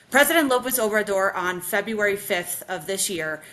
President López Obrador on February 5th of this year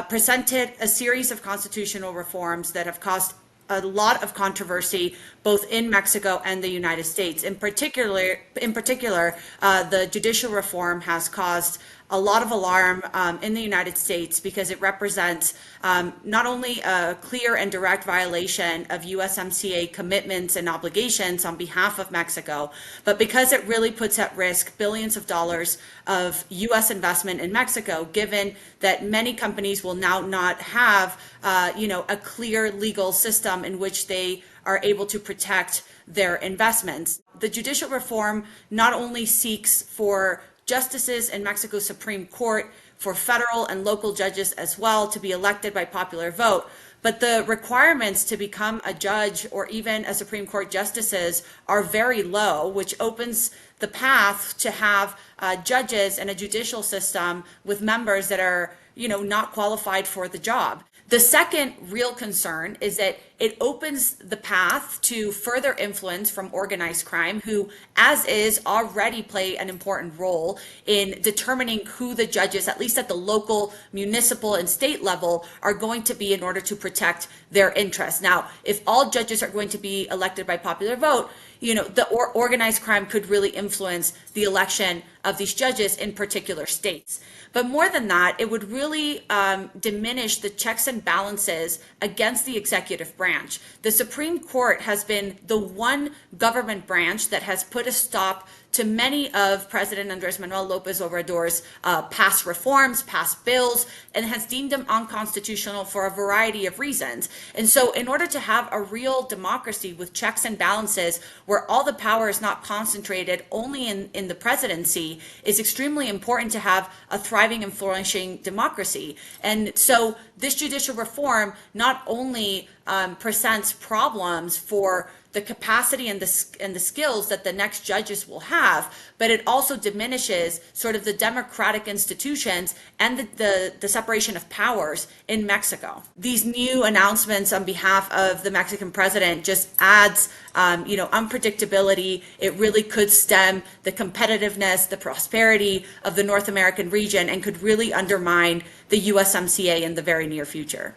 presented a series of constitutional reforms that have caused a lot of controversy both in Mexico and the United States. In particular, the judicial reform has caused a lot of alarm in the United States because it represents not only a clear and direct violation of USMCA commitments and obligations on behalf of Mexico, but because it really puts at risk billions of dollars of U.S. investment in Mexico, given that many companies will now not have a clear legal system in which they are able to protect their investments. The judicial reform not only seeks for justices in Mexico's Supreme Court, for federal and local judges as well to be elected by popular vote, but the requirements to become a judge or even a Supreme Court justices are very low, which opens the path to have judges and a judicial system with members that are, not qualified for the job. The second real concern is that it opens the path to further influence from organized crime, who, as is, already play an important role in determining who the judges, at least at the local, municipal, and state level, are going to be in order to protect their interests. Now, if all judges are going to be elected by popular vote, the organized crime could really influence the election of these judges in particular states. But more than that, it would really diminish the checks and balances against the executive branch. The Supreme Court has been the one government branch that has put a stop to many of President Andrés Manuel López Obrador's past reforms, past bills, and has deemed them unconstitutional for a variety of reasons. And so in order to have a real democracy with checks and balances where all the power is not concentrated only in the presidency, is extremely important to have a thriving and flourishing democracy. And so this judicial reform not only presents problems for the capacity and the skills that the next judges will have, but it also diminishes sort of the democratic institutions and the separation of powers in Mexico. These new announcements on behalf of the Mexican president just adds unpredictability. It really could stem the competitiveness, the prosperity of the North American region, and could really undermine the USMCA in the very near future.